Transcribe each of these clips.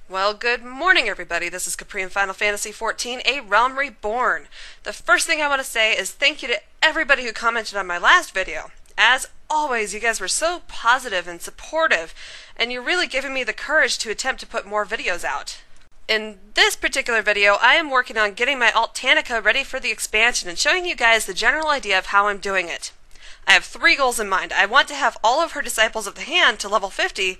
Well, good morning everybody. This is Capri in Final Fantasy XIV, A Realm Reborn. The first thing I want to say is thank you to everybody who commented on my last video. As always, you guys were so positive and supportive, and you're really giving me the courage to attempt to put more videos out. In this particular video, I am working on getting my Dalmatica ready for the expansion and showing you guys the general idea of how I'm doing it. I have 3 goals in mind. I want to have all of her Disciples of the Hand to level 50.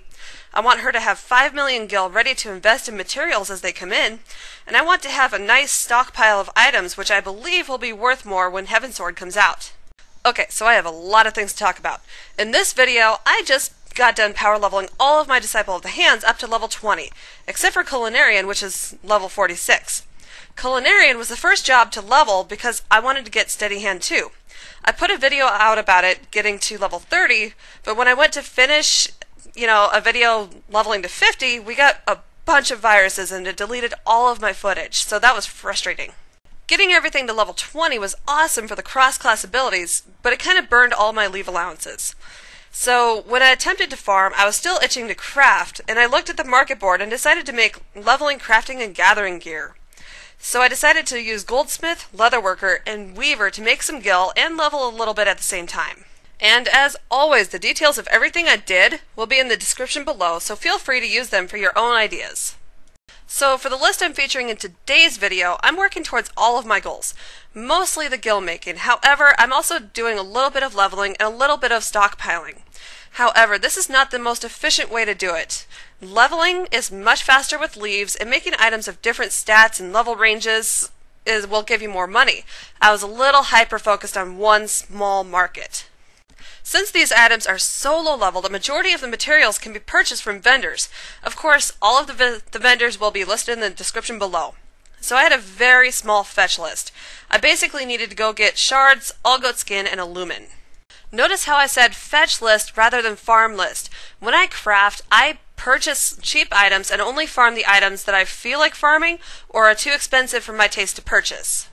I want her to have 5 million gil ready to invest in materials as they come in. And I want to have a nice stockpile of items which I believe will be worth more when Heavensward comes out. Okay, so I have a lot of things to talk about. In this video, I just got done power leveling all of my Disciple of the Hands up to level 20, except for Culinarian, which is level 46. Culinarian was the first job to level because I wanted to get Steady Hand too. I put a video out about it getting to level 30, but when I went to finish, a video leveling to 50, we got a bunch of viruses and it deleted all of my footage, so that was frustrating. Getting everything to level 20 was awesome for the cross-class abilities, but it kind of burned all my leave allowances. So when I attempted to farm, I was still itching to craft, and I looked at the market board and decided to make leveling, crafting, and gathering gear. So I decided to use Goldsmith, Leatherworker, and Weaver to make some gil and level a little bit at the same time. And as always, the details of everything I did will be in the description below, so feel free to use them for your own ideas. So for the list I'm featuring in today's video, I'm working towards all of my goals, mostly the gil making. However, I'm also doing a little bit of leveling and a little bit of stockpiling. However, this is not the most efficient way to do it. Leveling is much faster with leaves, and making items of different stats and level ranges will give you more money. I was a little hyper-focused on one small market. Since these items are so low level, the majority of the materials can be purchased from vendors. Of course, all of the vendors will be listed in the description below. So I had a very small fetch list. I basically needed to go get shards, all goat skin, and a lumen. Notice how I said fetch list rather than farm list. When I craft, I purchase cheap items and only farm the items that I feel like farming or are too expensive for my taste to purchase.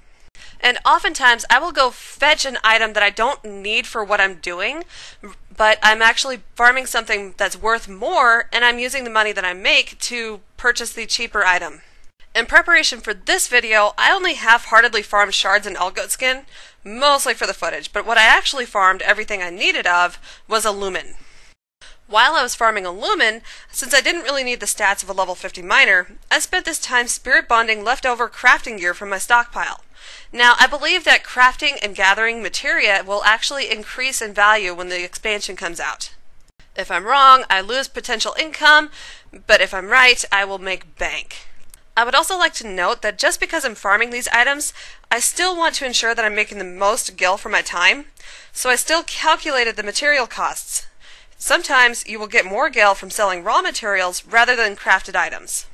And oftentimes I will go fetch an item that I don't need for what I'm doing, but I'm actually farming something that's worth more, and I'm using the money that I make to purchase the cheaper item. In preparation for this video, I only half-heartedly farmed shards and Goatskin, mostly for the footage, but what I actually farmed, everything I needed of, was a lumen. While I was farming a lumen, since I didn't really need the stats of a level 50 miner, I spent this time spirit bonding leftover crafting gear from my stockpile. Now, I believe that crafting and gathering materia will actually increase in value when the expansion comes out. If I'm wrong, I lose potential income, but if I'm right, I will make bank. I would also like to note that just because I'm farming these items, I still want to ensure that I'm making the most gil for my time, so I still calculated the material costs. Sometimes you will get more gil from selling raw materials rather than crafted items.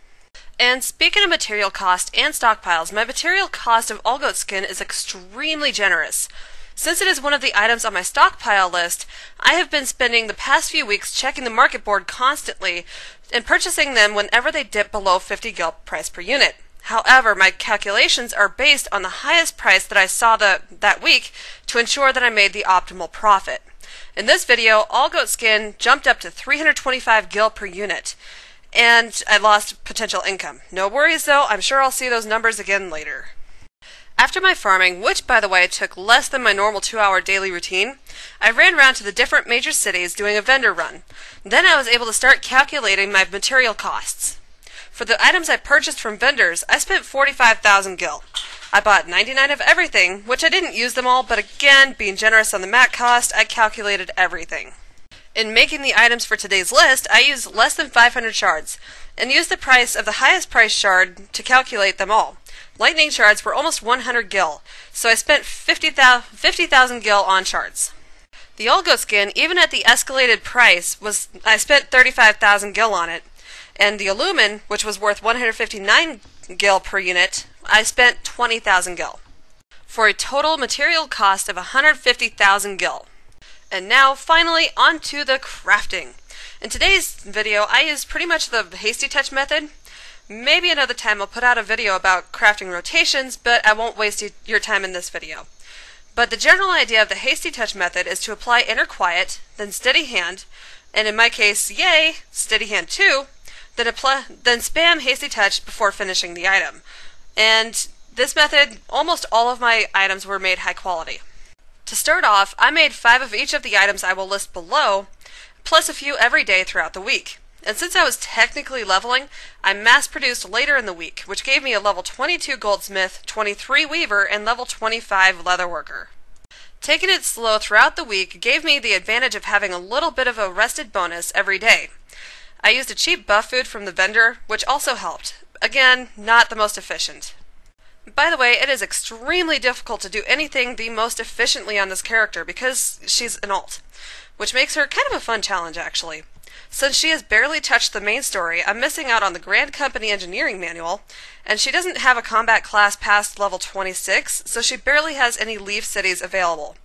And speaking of material cost and stockpiles, my material cost of all goat skin is extremely generous. Since it is one of the items on my stockpile list, I have been spending the past few weeks checking the market board constantly and purchasing them whenever they dip below 50 gil price per unit. However, my calculations are based on the highest price that I saw that week to ensure that I made the optimal profit. In this video, all goat skin jumped up to 325 gil per unit, and I lost potential income. No worries though, I'm sure I'll see those numbers again later. After my farming, which by the way took less than my normal 2-hour daily routine, I ran around to the different major cities doing a vendor run. Then I was able to start calculating my material costs. For the items I purchased from vendors, I spent 45,000 gil. I bought 99 of everything, which I didn't use them all, but again, being generous on the mat cost, I calculated everything. In making the items for today's list, I used less than 500 shards, and used the price of the highest price shard to calculate them all. Lightning shards were almost 100 gil, so I spent 50,000 gil on shards. The all goat skin, even at the escalated price, I spent 35,000 gil on it, and the Illumin, which was worth 159 gil per unit, I spent 20,000 gil, for a total material cost of 150,000 gil. And now, finally, on to the crafting. In today's video, I used pretty much the hasty touch method. Maybe another time I'll put out a video about crafting rotations, but I won't waste your time in this video. But the general idea of the hasty touch method is to apply inner quiet, then steady hand, and in my case, yay, steady hand 2, then spam Hasty Touch before finishing the item. And this method, almost all of my items were made high quality. To start off, I made 5 of each of the items I will list below, plus a few every day throughout the week. And since I was technically leveling, I mass-produced later in the week, which gave me a level 22 Goldsmith, 23 Weaver, and level 25 Leatherworker. Taking it slow throughout the week gave me the advantage of having a little bit of a rested bonus every day. I used a cheap buff food from the vendor, which also helped. Again, not the most efficient. By the way, it is extremely difficult to do anything the most efficiently on this character because she's an alt, which makes her kind of a fun challenge actually. Since she has barely touched the main story, I'm missing out on the Grand Company Engineering Manual, and she doesn't have a combat class past level 26, so she barely has any Leaf Cities available.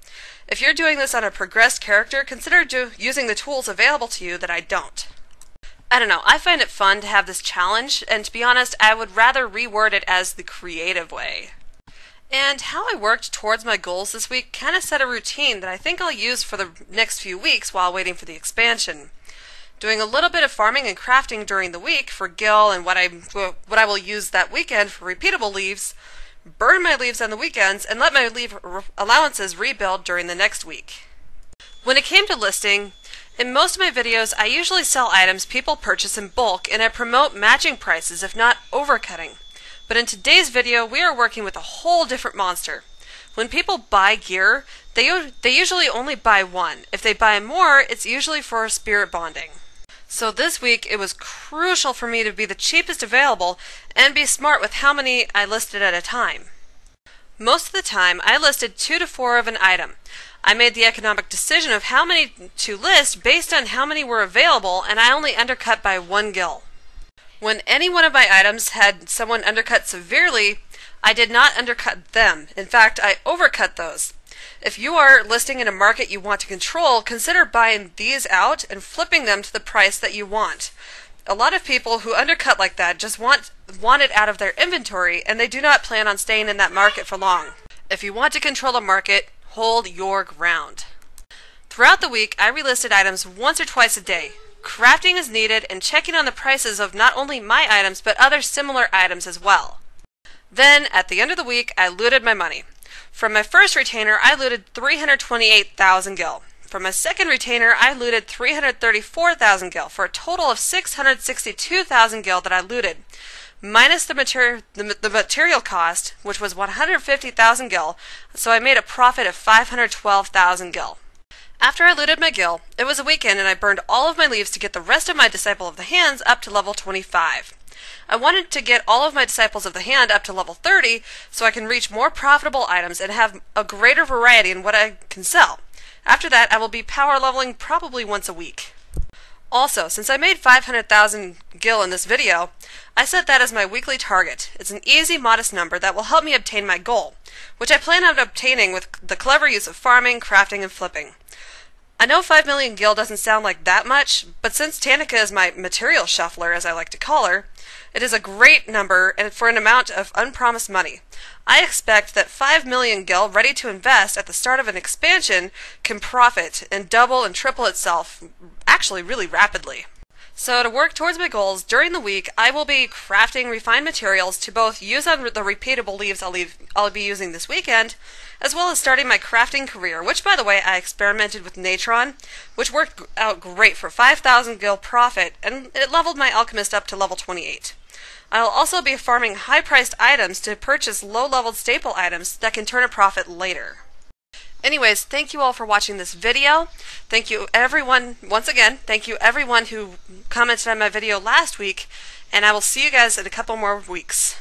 If you're doing this on a progressed character, consider using the tools available to you that I don't. I don't know, I find it fun to have this challenge, and to be honest, I would rather reword it as the creative way. And how I worked towards my goals this week kind of set a routine that I think I'll use for the next few weeks while waiting for the expansion. Doing a little bit of farming and crafting during the week for gil and what I will use that weekend for repeatable leaves, burn my leaves on the weekends, and let my leaf allowances rebuild during the next week. When it came to listing, in most of my videos I usually sell items people purchase in bulk and I promote matching prices if not overcutting. But in today's video we are working with a whole different monster. When people buy gear, they usually only buy one. If they buy more, it's usually for spirit bonding. So this week it was crucial for me to be the cheapest available and be smart with how many I listed at a time. Most of the time I listed 2 to 4 of an item. I made the economic decision of how many to list based on how many were available, and I only undercut by 1 gil. When any one of my items had someone undercut severely, I did not undercut them. In fact, I overcut those. If you are listing in a market you want to control, consider buying these out and flipping them to the price that you want. A lot of people who undercut like that just want it out of their inventory, and they do not plan on staying in that market for long. If you want to control a market, hold your ground. Throughout the week, I relisted items once or twice a day. Crafting is needed and checking on the prices of not only my items but other similar items as well. Then, at the end of the week, I looted my money. From my first retainer, I looted 328,000 gil. From my second retainer, I looted 334,000 gil, for a total of 662,000 gil that I looted, minus the material cost, which was 150,000 gil, so I made a profit of 512,000 gil. After I looted my gil, it was a weekend and I burned all of my leaves to get the rest of my Disciple of the Hands up to level 25. I wanted to get all of my Disciples of the Hand up to level 30 so I can reach more profitable items and have a greater variety in what I can sell. After that, I will be power leveling probably once a week. Also, since I made 500,000 gil in this video, I set that as my weekly target. It's an easy, modest number that will help me obtain my goal, which I plan on obtaining with the clever use of farming, crafting, and flipping. I know 5 million gil doesn't sound like that much, but since Tanica is my material shuffler, as I like to call her, it is a great number and for an amount of unpromised money. I expect that 5 million gil ready to invest at the start of an expansion can profit and double and triple itself actually really rapidly. So to work towards my goals, during the week I will be crafting refined materials to both use on the repeatable leaves I'll be using this weekend, as well as starting my crafting career, which by the way I experimented with Natron, which worked out great for 5,000 gil profit, and it leveled my Alchemist up to level 28. I'll also be farming high-priced items to purchase low-leveled staple items that can turn a profit later. Anyways, thank you all for watching this video. Thank you everyone, once again, thank you everyone who commented on my video last week, and I will see you guys in a couple more weeks.